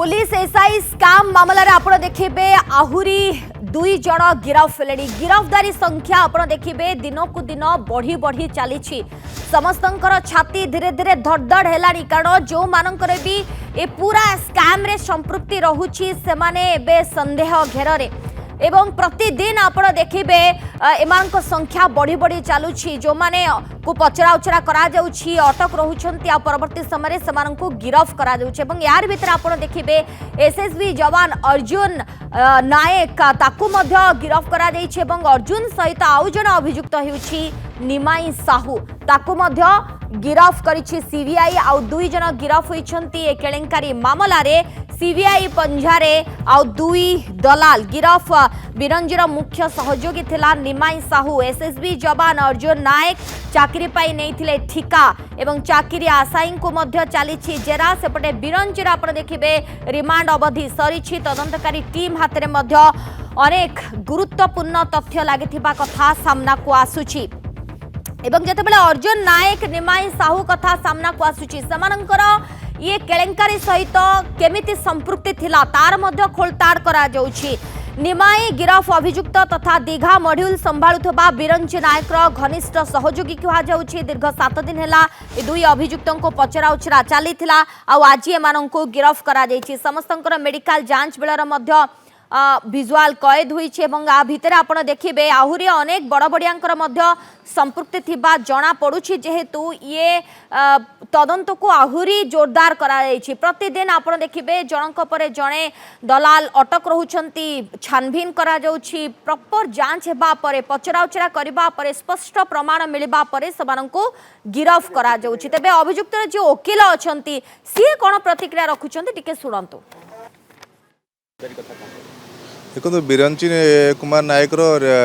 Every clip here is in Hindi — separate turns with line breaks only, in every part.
पुलिस एसआई स्काम मामला रे आपण देखिबे आहुरी दुई जण गिरफ हेलेनी। गिरफ्तारी संख्या आपण देखिबे दिनकु दिन बढ़ी बढ़ी चली। समस्तंकर छाती धीरे धीरे धड़धड़ हेलानी, कारण जो मानकर भी ए पूरा स्काम रे संपृक्ति रहुछि से माने एबे संदेह घेर एवं प्रतिदिन आपण देखिबे एमानक संख्या बढ़ी बढ़ी चलुछि। जो माने को पचरा उचरा करा जाउछि, अटक रहुछंती आ परवर्ती समय से मानक गिरफ करा जाउछि। एवं यार भीतर आपण देखिबे एसएसबी जवान अर्जुन नायक ताकू मध्य गिरफ करा जाइछि एवं अर्जुन सहित आउ जण अभियुक्त हेउछि निमाई साहू, ताकू मध्य गिरफ करिछि सीबीआई। आउ दुई जण गिरफ होइछंती ए केलेंकारी मामला रे। सीबीआई पंजारे आउ दुई दलाल गिरफ। बिरंजीर मुख्य सहयोगी थिला निमाई साहू। एसएसबी जवान अर्जुन नायक चाकरी पाई नैथिले ठिका एवं चाकरी आशायी को मध्य चली जेरा। सेपटे बिरंजीर आपण देखिबे रिमांड अवधि सरीछि। तदंतकारी टीम हाथ में मध्य अनेक गुरुत्वपूर्ण तथ्य लागिथिबा कथा सामना को आसुछि। एवं जेतेबेले अर्जुन नायक निमाई साहू कथा सामना को आसुछि, समानंकर ये केलेंकारी सहित केमिति संपृक्ति थिला तार मध्य खोलताड़ करा जाउछि। निमाई गिरफ अभियुक्त तथा दीघा मॉड्यूल संभाळुथबा बिरंजी नायकर घनिष्ठ सहयोगी कहा जाउछि। दीर्घ 7 दिन हेला ए दुई अभियुक्तों को पचरा उचरा चलीथिला आ आज एमानंको गिरफ करा जाइछि। समस्तंकर मेडिकल जांच बेलर मध्य विजुआल कैद होइछि एवं आ भितर आपण देखिबे आहुरी अनेक बड़ बड़ियांकर मध्य संपृक्ति थिबा जना पड़ुछि। जेहेतु ये तदंत को आहुरी जोरदार करा जाइछि। प्रतिदिन आपण देखिबे जनक परे जणे दलाल अटक रहुछंती, छानभिन करा जाउछि। प्रॉपर जांच हेबा परे पचरा उचरा करबा परे स्पष्ट प्रमाण मिलबा परे सबानंको गिरफ करा जाउछि। तबे अभियुक्त जे वकील अछंती सी कोन प्रतिक्रिया रखुछंती टिके सुनंतु।
देखो बिरंची कुमार नायक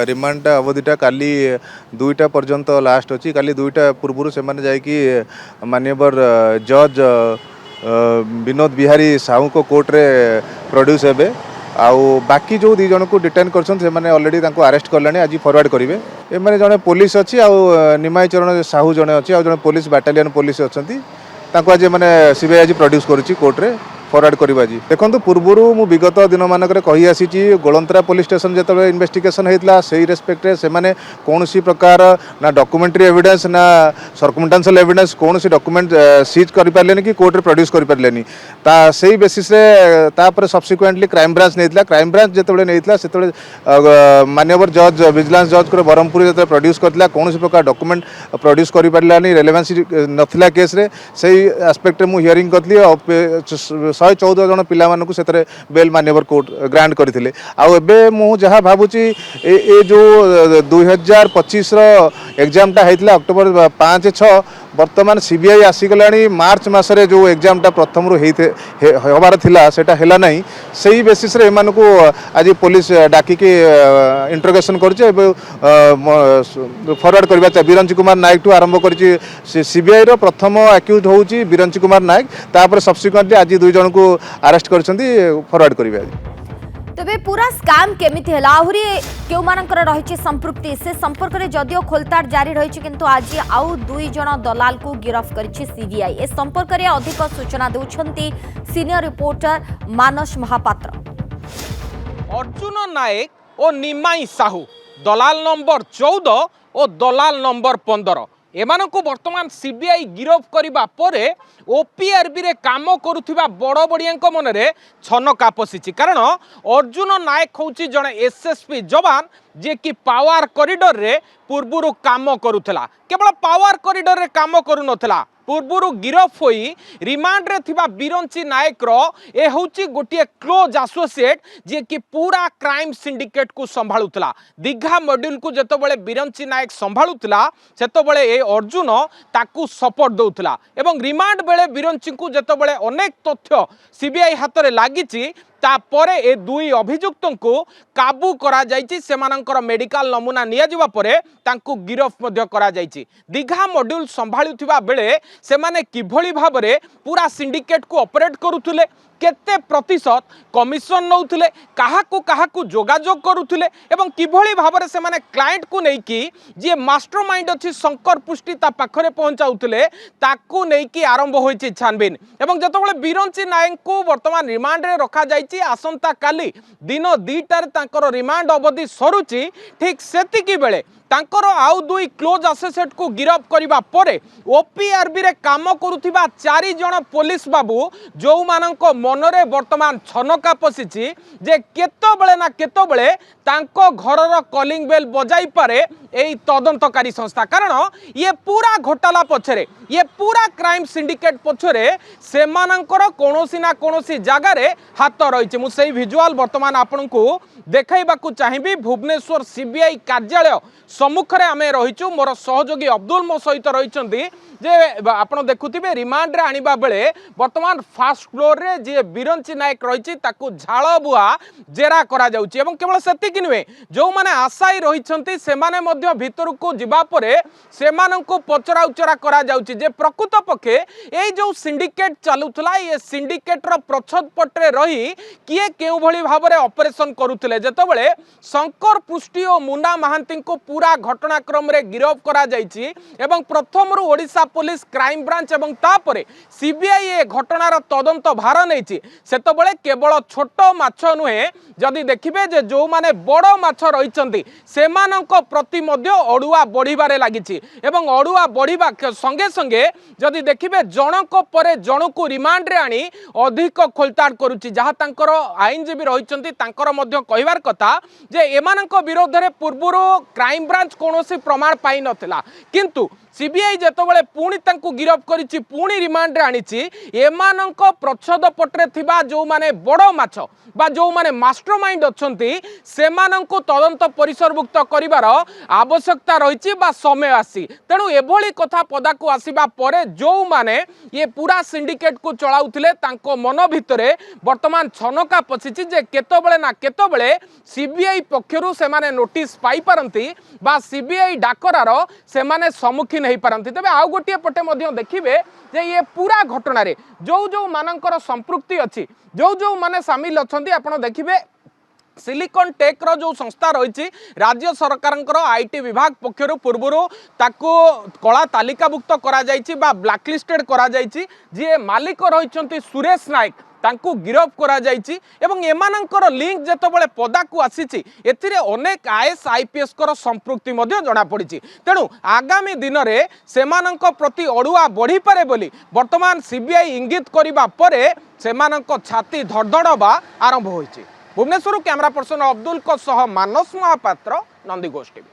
रिमांड अवधिटा काली 2टा पर्यंत लास्ट अच्छी। काली 2टा पूर्व से माननीय जज विनोद बिहारी साहू को कोर्ट रे प्रोड्यूस हे। आउ बाकी जो 2 जन को डिटेन कर ऑलरेडी अरेस्ट करलानी, आज फॉरवर्ड करेंगे। एम जड़े पुलिस अच्छी निमाई चरण साहू जड़े अच्छी जड़े पुलिस बाटालियन पुलिस अच्छा आज मैंने सीबीआई आज प्रोड्यूस करुच्ची कोर्ट रे फॉरवर्ड करवा। देखो पूर्वर मु विगत दिन मानक कही आसी गोलंतरा पुलिस स्टेशन जो इन्वेस्टिगेशन होता से रिस्पेक्ट से मैंने कौन सी प्रकार ना डॉक्यूमेंट्री एविडेंस ना सर्कमस्टेंशियल एविडेंस कौन सी डॉक्यूमेंट सीज कर पारे कि कोर्ट रे प्रोड्यूस कर पारे। से बेसिस रे सब्सिक्वेंटली क्राइम ब्रांच नहीं, क्राइम ब्रांच जो नहीं से माननीय जज विजिलेंस जज को ब्रह्मपुर जो प्रोड्यूस करता कौन सी प्रकार डॉक्यूमेंट प्रोड्यूस कर पारानी, रेलेवेंसी नथिला केस रे। से एस्पेक्ट में हियरिंग करी 114 जन पिला मानकु सेतरे बेल मान्यवर कोर्ट ग्रांट करथिले। आउ एबे मु जहा भाबुची ए जो 2025 रो एग्जाम टा हेतला अक्टोबर 5-6 वर्तमान सीबीआई आसीगलानी मार्च मासरे जो एग्जाम टा प्रथम रो हबार थिला सेटा हेला नहीं। सही बेसिस रे एमानकु आज पुलिस डाकी के इंटरोगेशन करचे फॉरवर्ड करबा चा। बिरंची कुमार नायक टू आरंभ करची सीबीआई रो प्रथम अक्यूज होउची बिरंची कुमार नायक, तापर सब्सिक्वेंटली आज 2 जन को अरेस्ट करछंती फॉरवर्ड करबे।
तबे पूरा स्काम केमिति हला आहुरी केउ मानकर रहिछि संपृक्ति से संपर्क रे जदियो खोलताड़ जारी रहिछि, किंतु आज आउ 2 जण दलाल को गिरफ करिछि सीबीआई। ए संपर्क रे अधिक सूचना देउछंती सीनियर रिपोर्टर मानस महापात्र।
अर्जुन नायक और निमाई साहू दलाल नंबर 14 और दलाल नंबर 15 एमानकु वर्तमान सीबीआई गिरफ करिबा परे ओपीआरबी रे काम करुथिबा बड़ बड़ियांक मनरे छनका पसिछि। कारण अर्जुन नायक होउछि जणे एसएसपी जवान जे कि पावर कॉरिडोर रे पूर्वरु काम करुथला। केवल पावर कॉरिडोर रे काम करू नथला, पूर्वरु गिरफ होई रिमांड रे थिबा बिरंची नायक रो ए होउची गोटिए क्लोज एसोसिएट जे कि पूरा क्राइम सिंडिकेट को संभाळुथला। दीघा मॉड्यूल को जेतबेले बिरंची नायक संभाळुथला सेतबेले ए अर्जुन ताकू सपोर्ट दउथला एवं रिमांड बेले बिरंची को जेतबेले अनेक तथ्य सीबीआई हाथ रे लागिची तापरे ए 2 अभियुक्तों को काबू करा जाइछि। सेमानंकर मेडिकल नमूना निया जिबा परे तांकु गिरफ मध्य करा जाइछि। दीघा मॉड्यूल संभाळुथिबा बेले सेमाने किभଳି भाबरे पूरा सिंडिकेट को ऑपरेट करुथुले केते प्रतिशत कमिशन नौथिले काहाकू काहाकू जोगाजोग करुथिले एवं किभଳି भाबरे से माने क्लाइंट को नै कि जे मास्टरमाइंड अछि शंकर पुष्टि ता पाखरे पहुंचाउथिले ताकू नै कि आरंभ होइछि छानबिन एवं जतबेले बिरंची नायक को वर्तमान रिमांड रे रखा जाइछि आसंता काली दिन 2टार तांकर रिमांड अवधि सरुछि ठीक सेतिकी बेले तांकर आउ दुई क्लोज एसोसिएट को गिरफ करिबा परे ओपीआरबी रे काम करुथिबा 4 जण पुलिस बाबू जो मानक मनरे वर्तमान छनका पसिछि जे केतबेले ना केतबेले तांको घरर कॉलिंग बेल बजाई पारे एई तदंतकारी संस्था कारण ये पूरा घोटाला पछरे ये पूरा क्राइम सिंडिकेट पछरे से मानकर कोनोसी ना कोनोसी जगह रे हाथ रहिछि मु सेही विजुअल वर्तमान आपनकु देखाइबाकू चाहिबी भुवनेश्वर सीबीआई कार्यालय सम्मुखरे आमे रहिछु मोर सहयोगी अब्दुल मो सहित रहिछंती जे आपण देखुथिबे रिमांड रे आनिबा बेले वर्तमान फास्ट फ्लोर रे जे बिरंची नायक रहिछि ताकू झाळ बुआ जेरा करा जाउछि एवं केवल सेति कि नुहे जो माने आशाई रहिछंती से माने मध्य भितर को जिबा परे से माननको पचरा उचरा करा जाउछि जे प्रकृत पक्षे एई जो सिंडिकेट चालुथला ये सिंडिकेट रो प्रछद पटरे रही किए केउ भली भाबरे ऑपरेशन करूथिले जेतबेले शंकर पुष्टि और मुन्ना महांती को पूरा घटनाक्रम रे गिरफ करा जाइछि एवं प्रथम रु ओडिशा पुलिस क्राइम ब्रांच एवं तापरे सीबीआई ए घटनार तदंत भार नैछि सेतबेले केवल छोट माछ नुहे जदि देखिबे जे जो माने बड़ माछ रहिछंती सेमानंको प्रति मध्य अडुआ बढ़िबारे लागिछि एवं अडुआ बढ़िबा संगे संगे जदि देखिबे जनक परे जनकु रिमांड रे आनी अधिक खोलताड़ करूछि जहा तांकर आईनजीबी रहिछंती तांकर मध्य कहिबार कथा जे एमानंको विरोध रे पूर्वरो क्राइम ब्रांच कोनोसी प्रमाण पाई नथिला किंतु सीबीआई जेतबेले पुणी तांकु गिरफ करिछि पुणी रिमांड रे आनिछि एमानंको प्रच्छद पटरे थिबा जो माने बड़ माछ बा जो माने मास्टरमाइंड अछंती सेमानंकु तदंत परिसरभुक्त करिवार आवश्यकता रहिछि बा समय आसी तेणु एभली कथा पदाकु आसीबा परे जो माने ये पूरा सिंडिकेट को चलाउथिले तांको मन भितरे वर्तमान छनका पछिछि जे केतबेले ना केतबेले सीबीआई पक्षरु से माने नोटिस पाई पारंती बा सीबीआई डाकरार से माने सम्मुखीन नहीं पारंती तबे आउ गोटिए पटे मध्य देखिबे जे ये पूरा घटना रे जो जो मानकर संपृक्ति अछि जो माने शामिल अछंती आपण देखिबे सिलिकॉन टेक रो जो संस्था रही राज्य सरकार आईटी विभाग पक्षर पूर्व ताको कला तालिकाभुक्त करा जाइछि बा ब्लैकलिस्टेड करा जाइछि जे मालिक रही सुरेश नायक तांकु गिरफ करा जाइछि एवं एमानंकर लिंक जेतबेले पदाकु आसीछि एथिरे अनेक आईएएस आईपीएस कर संपृक्ति मध्य जणा पड़िछि तेणु आगामी दिन रे सेमानंक प्रति अडुआ बढ़ी पारे बोली वर्तमान सीबीआई इंगित करिबा परे सेमानंक छाती धड़धड़बा आरंभ होइछि भुवनेश्वर कैमरा पर्सन अब्दुल को सह मानस महापात्र नंदीघोष टीवी।